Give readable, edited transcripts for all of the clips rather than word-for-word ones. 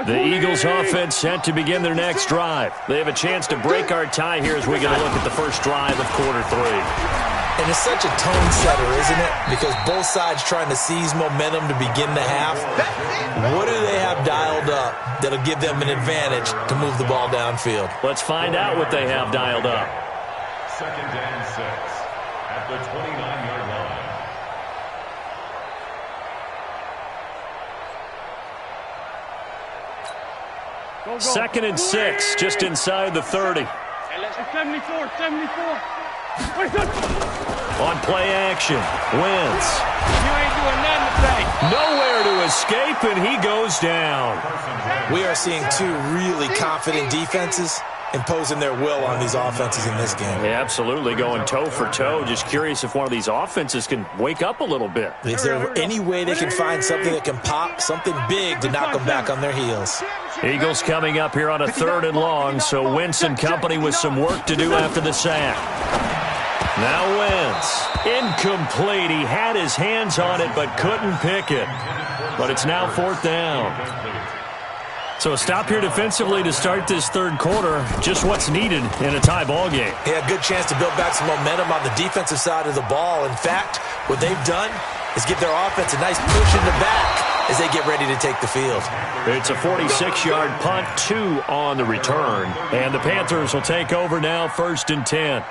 The Eagles offense set to begin their next drive. They have a chance to break our tie here as we get a look at the first drive of quarter 3. And it's such a tone setter, isn't it? Because both sides trying to seize momentum to begin the half. What do they have dialed up that'll give them an advantage to move the ball downfield? Let's find out what they have dialed up. 2nd and 6 at the 29-yard line. Go. 2nd and 6, just inside the 30. 74. On play action, Wentz. You ain't doing nothing today. Nowhere to escape, and he goes down. We are seeing two really confident defenses imposing their will on these offenses in this game. Yeah, absolutely, going toe for toe. Just curious if one of these offenses can wake up a little bit. Is there any way they can find something that can pop, something big to knock them back on their heels? Eagles coming up here on a 3rd and long, so Wentz and company with some work to do after the sack. Now Wentz, incomplete. He had his hands on it but couldn't pick it. But it's now 4th down. So a stop here defensively to start this 3rd quarter. Just what's needed in a tie ball game. Yeah, good chance to build back some momentum on the defensive side of the ball. In fact, what they've done is give their offense a nice push in the back as they get ready to take the field. It's a 46-yard punt, 2 on the return. And the Panthers will take over now, 1st and 10.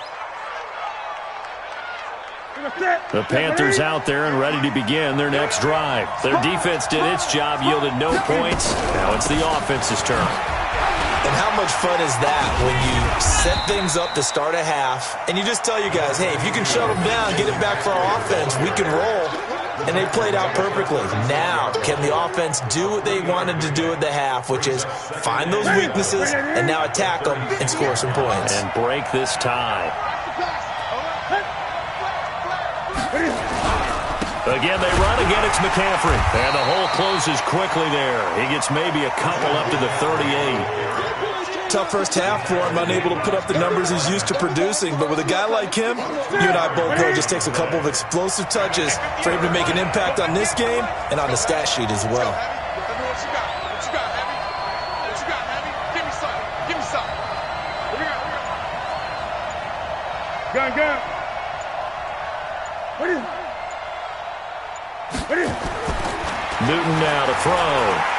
The Panthers out there and ready to begin their next drive. Their defense did its job, yielded no points. Now it's the offense's turn. And how much fun is that when you set things up to start a half and you just tell you guys, hey, if you can shut them down, get it back for our offense, we can roll. And they played out perfectly. Now, can the offense do what they wanted to do at the half, which is find those weaknesses and now attack them and score some points. And break this tie. Again, they run. Again, it's McCaffrey. And the hole closes quickly there. He gets maybe a couple up to the 38. Tough first half for him, unable to put up the numbers he's used to producing. But with a guy like him, you and I both know it just takes a couple of explosive touches for him to make an impact on this game and on the stat sheet as well. What you got, Heavy? What you got, Heavy? Give me something. Give me something. What you got? Gun. What is it? Newton now to throw.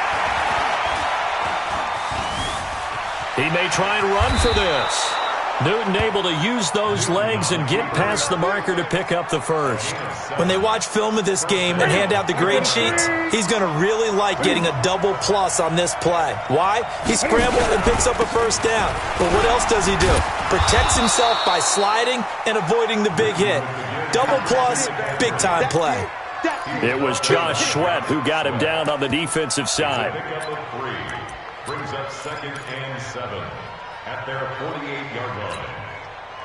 He may try and run for this. Newton able to use those legs and get past the marker to pick up the first. When they watch film of this game and hand out the grade sheets, he's going to really like getting a double plus on this play. Why? He scrambles and picks up a first down. But what else does he do? Protects himself by sliding and avoiding the big hit. Double plus, big time play. It was Josh Sweat who got him down on the defensive side. Brings up 2nd and 7 at their 48-yard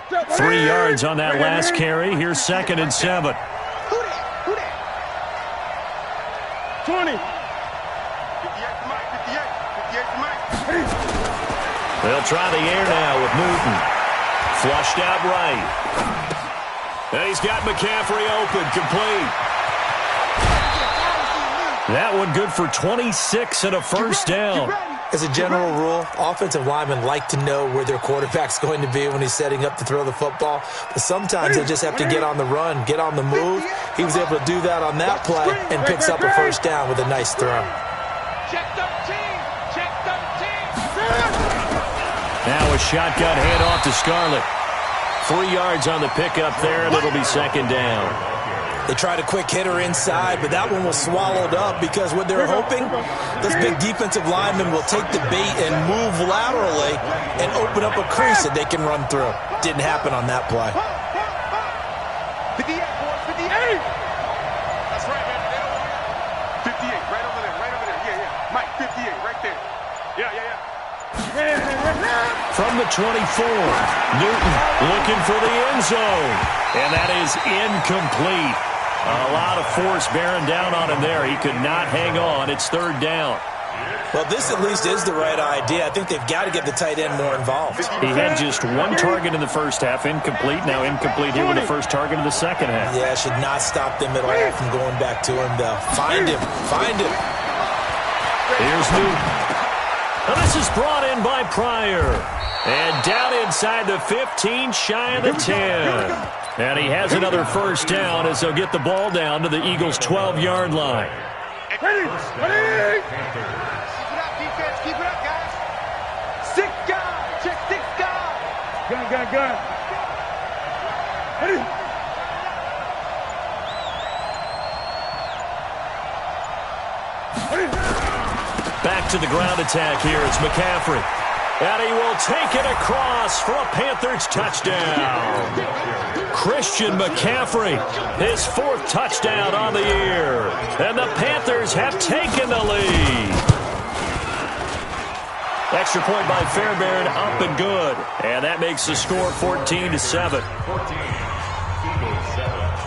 line. 3 yards on that last carry. Here's 2nd and 7. 20. 58 They'll try the air now with Newton. Flushed out right. And he's got McCaffrey open, complete. That one good for 26 and a first down. As a general rule, offensive linemen like to know where their quarterback's going to be when he's setting up to throw the football. But sometimes they just have to get on the run, get on the move. He was able to do that on that play and picks up a first down with a nice throw. Check 13. Now a shotgun handoff to Scarlett. 3 yards on the pickup there, and it'll be 2nd down. They tried a quick hitter inside, but that one was swallowed up because what they're hoping, those big defensive linemen will take the bait and move laterally and open up a crease that they can run through. Didn't happen on that play. 58, boys, 58. That's right, man. 58, right over there. Yeah. Mike, 58, right there. Yeah. From the 24, Newton looking for the end zone. And that is incomplete. A lot of force bearing down on him there. He could not hang on. It's 3rd down. Well, this at least is the right idea. I think they've got to get the tight end more involved. He had just 1 target in the first half, incomplete. Now incomplete here with the first target in the second half. Yeah, should not stop them at all from going back to him, though. Find him. Here's Newton. Now this is brought in by Pryor. And down inside the 15, shy of the 10. And he has another first down as they'll get the ball down to the Eagles' 12-yard line. Ready? Ready? Keep it up, defense. Keep it up, guys. 6 guys. Check 6 guys. Gun. Ready? Back to the ground attack here. It's McCaffrey. And he will take it across for a Panthers touchdown. Christian McCaffrey, his 4th touchdown on the year. And the Panthers have taken the lead. Extra point by Fairbairn, up and good. And that makes the score 14-7. 14, Eagles 7.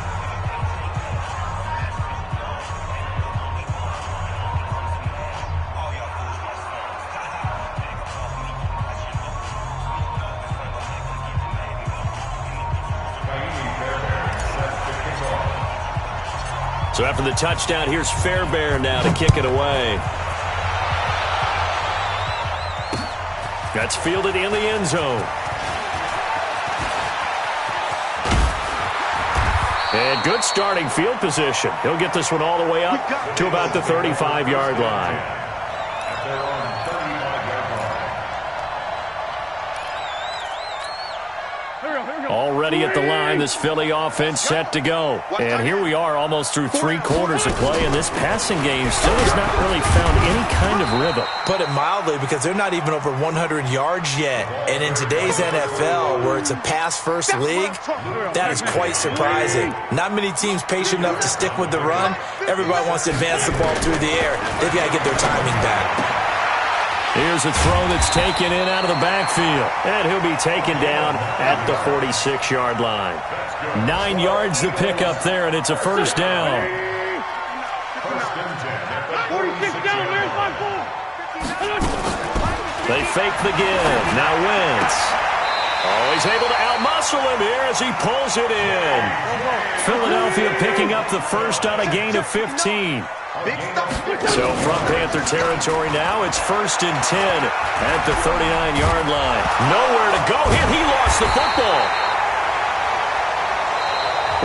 So after the touchdown, here's Fairbairn now to kick it away. That's fielded in the end zone. And good starting field position. He'll get this one all the way up to about the 35-yard line. They're on 35-yard line. Already at the line, this Philly offense set to go. And here we are almost through 3 quarters of play, and this passing game still has not really found any kind of rhythm. Put it mildly, because they're not even over 100 yards yet. And in today's NFL, where it's a pass-first league, that is quite surprising. Not many teams patient enough to stick with the run. Everybody wants to advance the ball through the air. They've got to get their timing back. Here's a throw that's taken in out of the backfield. And he'll be taken down at the 46-yard line. 9 yards to pick up there, and it's a first down. 46 down, there's my ball. They fake the give. Now Wentz. Oh, he's able to outmuscle him here as he pulls it in. Philadelphia picking up the first on a gain of 15. So from Panther territory now, it's 1st and 10 at the 39-yard line. Nowhere to go here. He lost the football.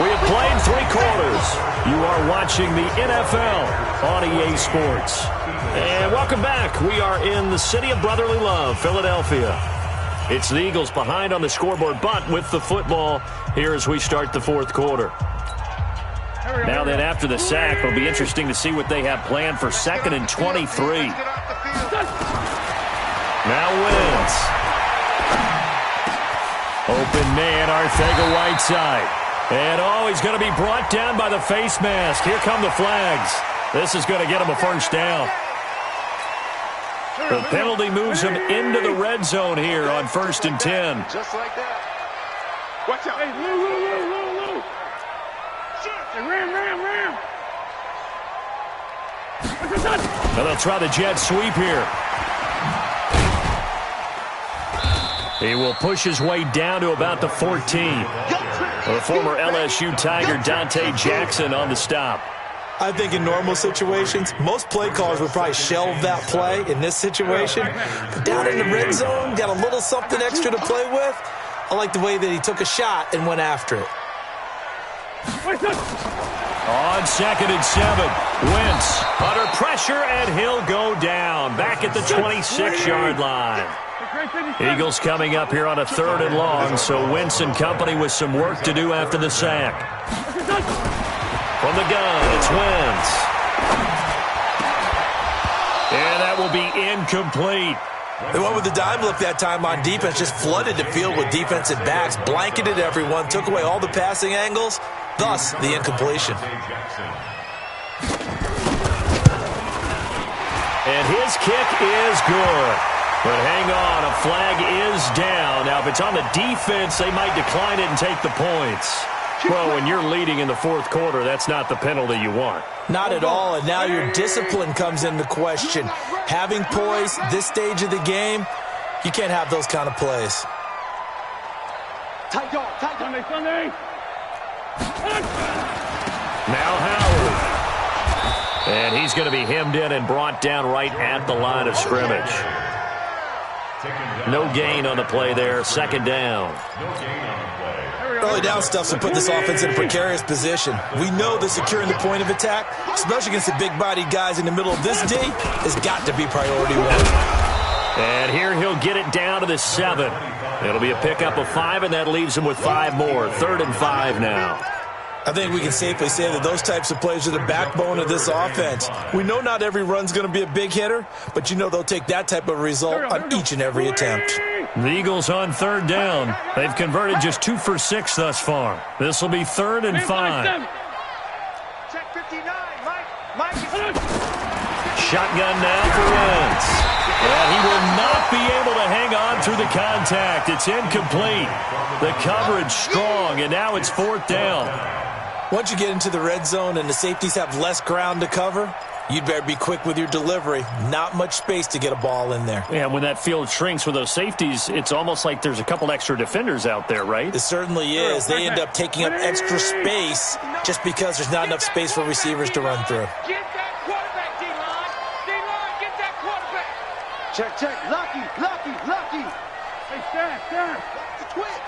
We have played 3 quarters. You are watching the NFL on EA Sports. And welcome back. We are in the city of brotherly love, Philadelphia. It's the Eagles behind on the scoreboard, but with the football here as we start the 4th quarter. Now then, after the sack, it'll be interesting to see what they have planned for 2nd and 23. Now Wentz. Open man, Arcega-Whiteside. And, he's going to be brought down by the face mask. Here come the flags. This is going to get him a first down. The penalty moves him into the red zone here on 1st and 10. Just like that. Watch out. Hey, Lou. Ram. Now they'll try the jet sweep here. He will push his way down to about the 14. The former LSU Tiger Dante Jackson on the stop. I think in normal situations, most play callers would probably shelve that play in this situation. But down in the red zone, got a little something extra to play with. I like the way that he took a shot and went after it. On 2nd and 7, Wentz under pressure, and he'll go down back at the 26-yard line. Eagles coming up here on a 3rd and long, so Wentz and company with some work to do after the sack. From the gun, it's Wentz. And that will be incomplete. They went with the dime look that time on defense, just flooded the field with defensive backs, blanketed everyone, took away all the passing angles, thus the incompletion. And his kick is good. But hang on, a flag is down. Now, if it's on the defense, they might decline it and take the points. Well, when you're leading in the 4th quarter, that's not the penalty you want. Not at all, and now your discipline comes into question. Having poise this stage of the game, you can't have those kind of plays. Tight dog. Sunday. Now Howard. And he's going to be hemmed in and brought down right at the line of scrimmage. No gain on the play there. Second down. Early down stuff's to put this offense in a precarious position. We know that securing the point of attack, especially against the big-bodied guys in the middle of this D, has got to be priority one. And here he'll get it down to the 7. It'll be a pickup of 5, and that leaves him with 5 more. 3rd and 5 now. I think we can safely say that those types of plays are the backbone of this offense. We know not every run's going to be a big hitter, but you know they'll take that type of result on each and every attempt. The Eagles on 3rd down. They've converted just 2 for 6 thus far. This will be 3rd and 5. Check 59, Mike. Shotgun now for Wentz. And he will not be able to hang on through the contact. It's incomplete. The coverage strong, and now it's 4th down. Once you get into the red zone and the safeties have less ground to cover, you'd better be quick with your delivery. Not much space to get a ball in there. Yeah, when that field shrinks with those safeties, it's almost like there's a couple extra defenders out there, right? It certainly is. They end up taking up extra space just because there's not enough space for receivers to run through. Get that quarterback, D-line. D-line, get that quarterback. Check. Lucky. Hey, Staff. The twins.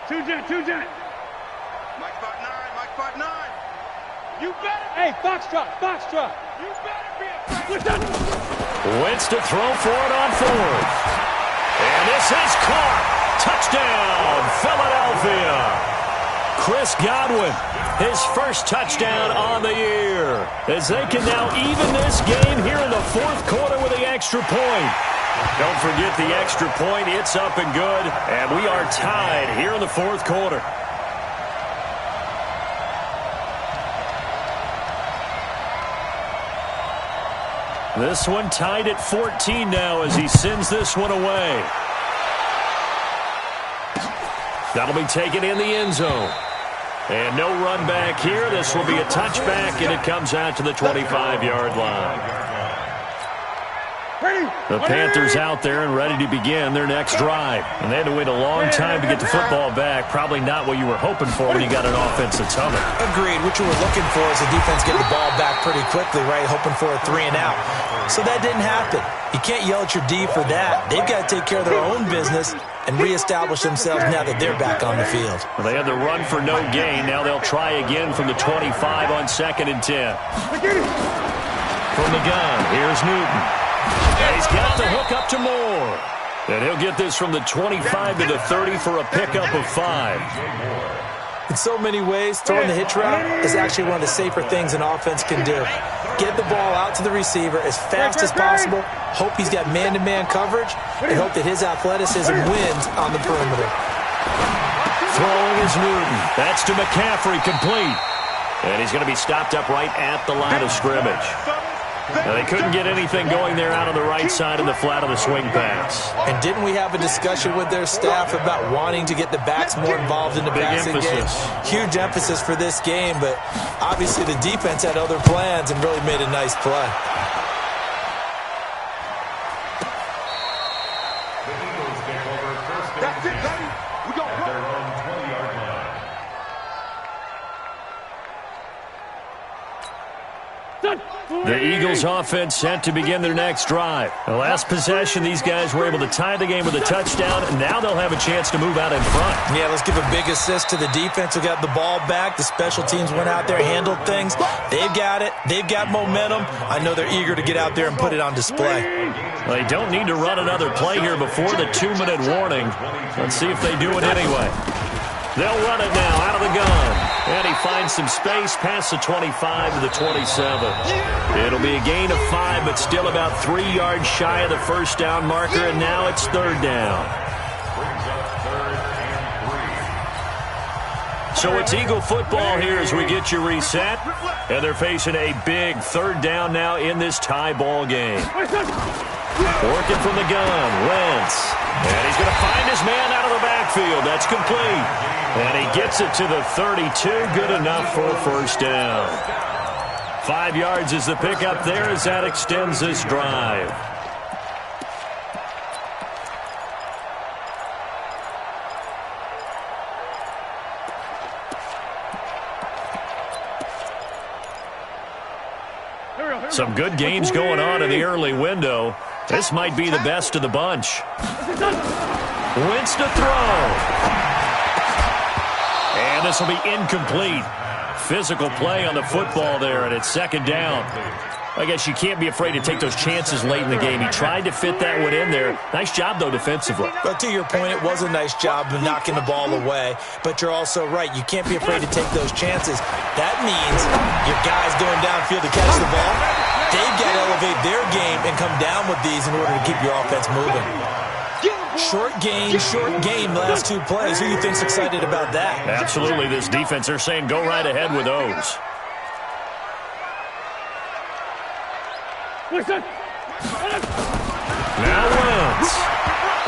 Two jet. Mike spot 9. You better. Hey, Foxtrot. You better be afraid. Listen. Wentz to throw for it on 4th. And this is caught. Touchdown, Philadelphia. Chris Godwin, his first touchdown on the year. As they can now even this game here in the 4th quarter with the extra point. Don't forget the extra point. It's up and good. And we are tied here in the 4th quarter. This one tied at 14 now as he sends this one away. That'll be taken in the end zone. And no run back here. This will be a touchback, and it comes out to the 25-yard line. The Panthers out there and ready to begin their next drive. And they had to wait a long time to get the football back. Probably not what you were hoping for when you got an offense that's humming. Agreed. What you were looking for is the defense getting the ball back pretty quickly, right? Hoping for a 3 and out. So that didn't happen. You can't yell at your D for that. They've got to take care of their own business and reestablish themselves now that they're back on the field. Well, they had the run for no gain. Now they'll try again from the 25 on 2nd and 10. From the gun, here's Newton. And he's got the hook up to Moore. And he'll get this from the 25 to the 30 for a pickup of 5. In so many ways, throwing the hitch route is actually one of the safer things an offense can do. Get the ball out to the receiver as fast as possible, hope he's got man-to-man coverage, and hope that his athleticism wins on the perimeter. Throwing is Newton. That's to McCaffrey, complete. And he's going to be stopped up right at the line of scrimmage. Now, they couldn't get anything going there out on the right side of the flat of the swing pass. And didn't we have a discussion with their staff about wanting to get the backs more involved in the passing game? Huge emphasis for this game, but obviously the defense had other plans and really made a nice play. That's it, baby. We go. At their own 20-yard line. The Eagles offense set to begin their next drive. The last possession, these guys were able to tie the game with a touchdown, and now they'll have a chance to move out in front. Yeah, let's give a big assist to the defense who got the ball back. The special teams went out there, handled things. They've got it. They've got momentum. I know they're eager to get out there and put it on display. They don't need to run another play here before the 2-minute warning. Let's see if they do it anyway. They'll run it now out of the gun. And he finds some space past the 25 to the 27. It'll be a gain of 5, but still about 3 yards shy of the first down marker, and now it's 3rd down. So it's Eagle football here as we get you reset. And they're facing a big 3rd down now in this tie ball game. Working from the gun, Wentz. And he's going to find his man out of the backfield. That's complete. And he gets it to the 32. Good enough for a first down. 5 yards is the pickup there as that extends this drive. Some good games going on in the early window. This might be the best of the bunch. Wentz to throw. And this will be incomplete. Physical play on the football there, and it's second down. I guess you can't be afraid to take those chances late in the game. He tried to fit that one in there. Nice job, though, defensively. But to your point, it was a nice job of knocking the ball away. But you're also right. You can't be afraid to take those chances. That means your guys going downfield to catch the ball, they've got to elevate their game and come down with these in order to keep your offense moving. Short game, last two plays. Who do you think's excited about that? Absolutely. This defense, they're saying go right ahead with those. Listen. Now Wentz.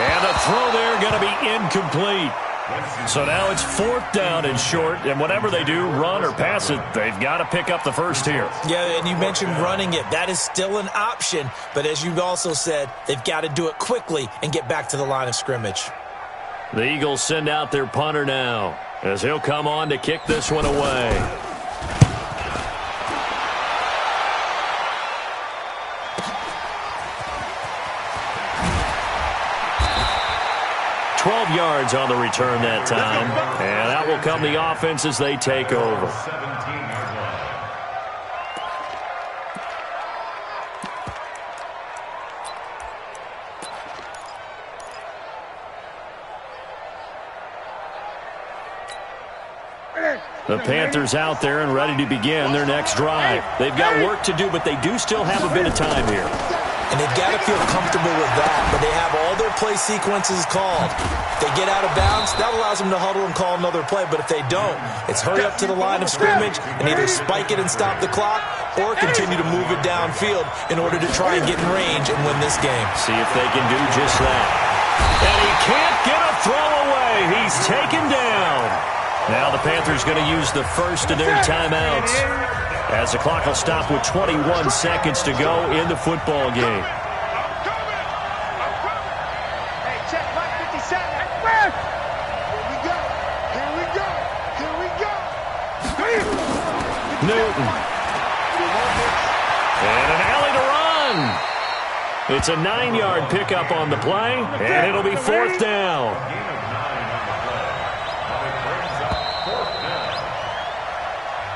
And the throw there going to be incomplete. So now it's fourth down and short, and whatever they do, run or pass it, they've got to pick up the first here. Yeah, and you mentioned running it. That is still an option, but as you've also said, they've got to do it quickly and get back to the line of scrimmage. The Eagles send out their punter now, as he'll come on to kick this one away. 12 yards on the return that time. And that will come the offense as they take over. The Panthers out there and ready to begin their next drive. They've got work to do, but they do still have a bit of time here. And they've got to feel comfortable with that, but they have all their play sequences called. If they get out of bounds, that allows them to huddle and call another play, but if they don't, it's hurry up to the line of scrimmage and either spike it and stop the clock or continue to move it downfield in order to try and get in range and win this game. See if they can do just that. And he can't get a throw away. He's taken down. Now the Panthers going to use the first of their timeouts, as the clock will stop with 21 seconds to go in the football game. Hey, check Mike 57. Here we go. Here we go. Here we go. Newton. And an alley to run. It's a 9-yard pickup on the play, and it'll be fourth down.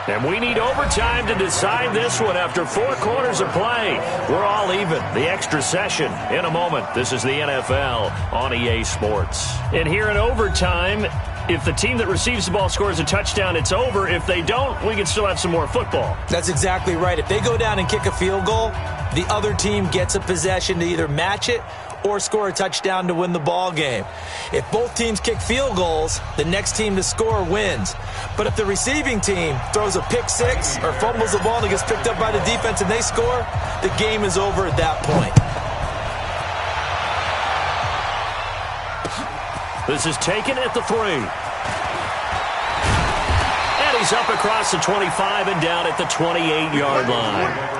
And we need overtime to decide this one after 4 quarters of play. We're all even. The extra session in a moment. This is the NFL on EA Sports. And here in overtime, if the team that receives the ball scores a touchdown, it's over. If they don't, we can still have some more football. That's exactly right. If they go down and kick a field goal, the other team gets a possession to either match it or score a touchdown to win the ball game. If both teams kick field goals, the next team to score wins. But if the receiving team throws a pick six or fumbles the ball and it gets picked up by the defense and they score, the game is over at that point. This is taken at the 3. And he's up across the 25 and down at the 28-yard line.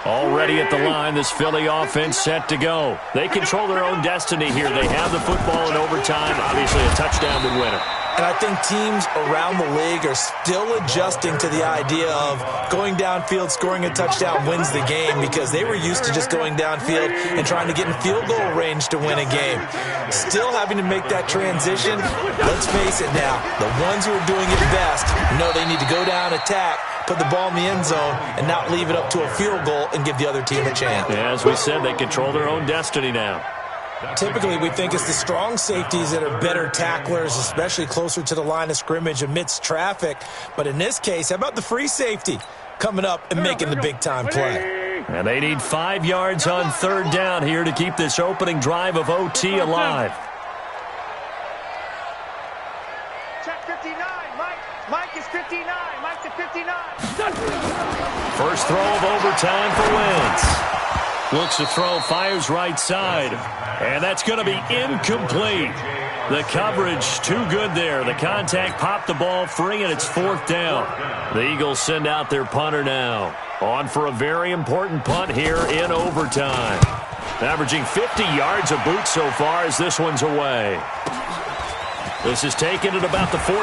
Already at the line, this Philly offense set to go. They control their own destiny here. They have the football in overtime. Obviously, a touchdown would win it. And I think teams around the league are still adjusting to the idea of going downfield, scoring a touchdown wins the game, because they were used to just going downfield and trying to get in field goal range to win a game. Still having to make that transition. Let's face it now, the ones who are doing it best know they need to go down, attack, put the ball in the end zone, and not leave it up to a field goal and give the other team a chance. Yeah, as we said, they control their own destiny now. Typically, we think it's the strong safeties that are better tacklers, especially closer to the line of scrimmage amidst traffic. But in this case, how about the free safety coming up and making the big-time play? And they need 5 yards on third down here to keep this opening drive of OT alive. Check 59. Mike is 59. Mike to 59. First throw of overtime for Wentz. Looks to throw, fires right side. And that's going to be incomplete. The coverage too good there. The contact popped the ball free, and it's fourth down. The Eagles send out their punter now. On for a very important punt here in overtime. Averaging 50 yards a boot so far as this one's away. This is taken at about the 14.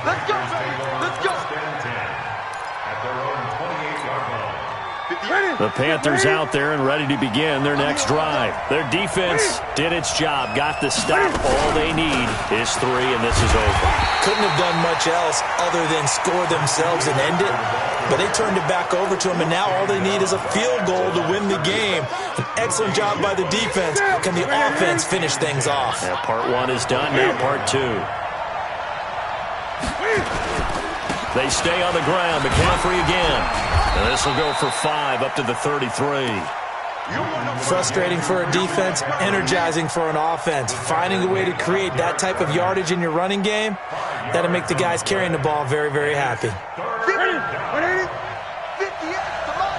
Let's go, baby. Let's go. At their own 28-yard line. The Panthers out there and ready to begin their next drive. Their defense did its job, got the stop. All they need is 3, and this is over. Couldn't have done much else other than score themselves and end it. But they turned it back over to them, and now all they need is a field goal to win the game. An excellent job by the defense. Can the offense finish things off? Yeah, part 1 is done, now part 2. They stay on the ground. McCaffrey again. And this will go for 5 up to the 33. Frustrating for a defense, energizing for an offense. Finding a way to create that type of yardage in your running game, that'll make the guys carrying the ball very, very happy. 180, 58, come on.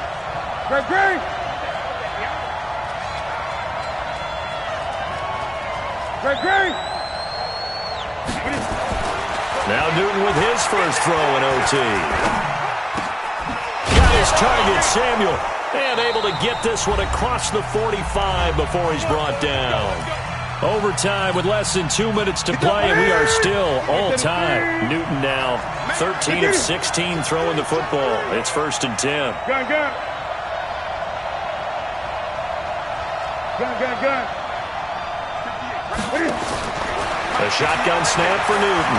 Great. Now Newton with his first throw in OT. Got his target, Samuel. And able to get this one across the 45 before he's brought down. Overtime with less than 2 minutes to play, and we are still all time. Newton now 13 of 16 throwing the football. It's 1st and 10. Gun. A shotgun snap for Newton.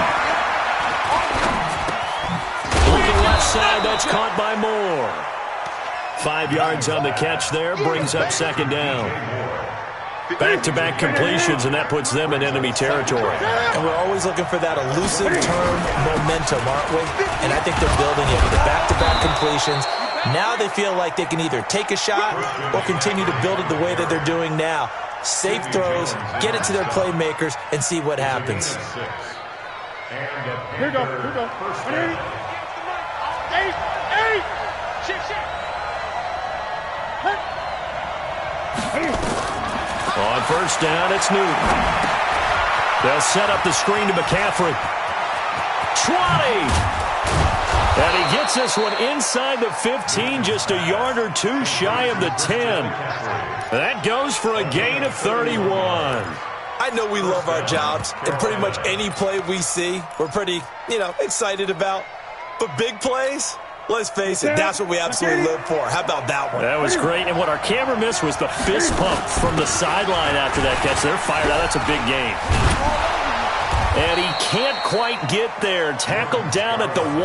Looking left side, that's caught by Moore. 5 yards on the catch there, brings up 2nd down. Back-to-back completions, and that puts them in enemy territory. And we're always looking for that elusive turn momentum, aren't we? And I think they're building it with the back-to-back completions. Now they feel like they can either take a shot or continue to build it the way that they're doing now. Safe throws, get it to their playmakers, and see what happens. Here we go. 8. On 1st down, it's Newton. They'll set up the screen to McCaffrey. 20! And he gets this one inside the 15, just a yard or 2 shy of the 10. That goes for a gain of 31. I know we love our jobs, and pretty much any play we see, we're pretty, excited about. But big plays, let's face it, that's what we absolutely live for. How about that one? That was great, and what our camera missed was the fist pump from the sideline after that catch. They're fired out. That's a big game. And he can't quite get there. Tackled down at the 1.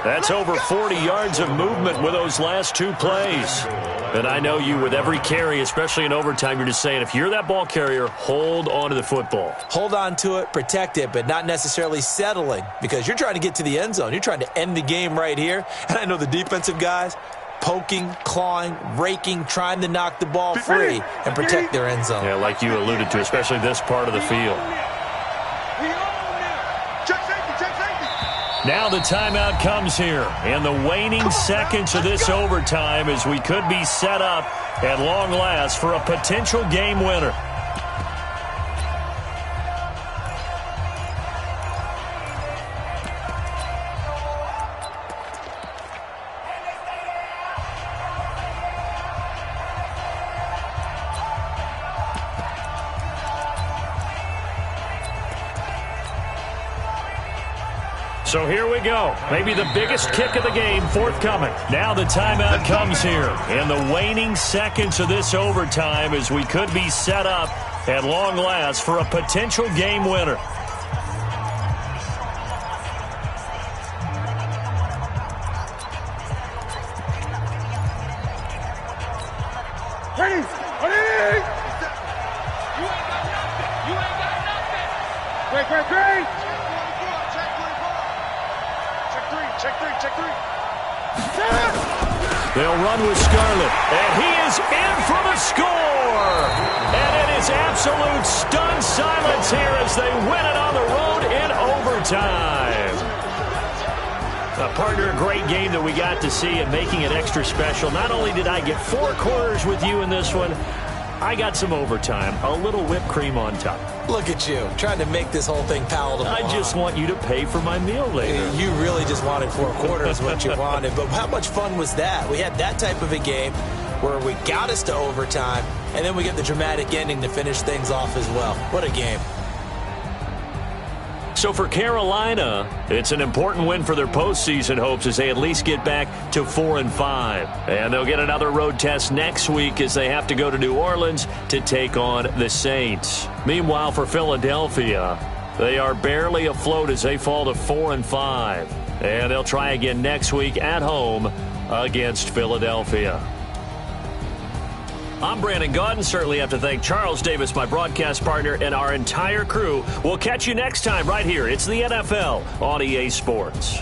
That's over 40 yards of movement with those last 2 plays. And I know you, with every carry, especially in overtime, you're just saying, if you're that ball carrier, hold on to the football. Hold on to it, protect it, but not necessarily settling, because you're trying to get to the end zone. You're trying to end the game right here. And I know the defensive guys, poking, clawing, raking, trying to knock the ball free and protect their end zone. Yeah, like you alluded to, especially this part of the field. Now the timeout comes here, and the waning seconds of this overtime as we could be set up at long last for a potential game winner. So here we go. Maybe the biggest kick of the game forthcoming. Now the timeout comes here. And the waning seconds of this overtime as we could be set up at long last for a potential game winner. Ready? Great. Check three. They'll run with Scarlett, and he is in for the score. And it is absolute stunned silence here as they win it on the road in overtime. Partner, a great game that we got to see and making it extra special. Not only did I get 4 quarters with you in this one, I got some overtime, a little whipped cream on top. Look at you, trying to make this whole thing palatable. I just want you to pay for my meal later. You really just wanted 4 quarters what you wanted. But how much fun was that? We had that type of a game where we got us to overtime, and then we get the dramatic ending to finish things off as well. What a game. So for Carolina, it's an important win for their postseason hopes as they at least get back to 4-5. And they'll get another road test next week as they have to go to New Orleans to take on the Saints. Meanwhile, for Philadelphia, they are barely afloat as they fall to 4-5. And they'll try again next week at home against Philadelphia. I'm Brandon Gaudin. Certainly have to thank Charles Davis, my broadcast partner, and our entire crew. We'll catch you next time right here. It's the NFL on EA Sports.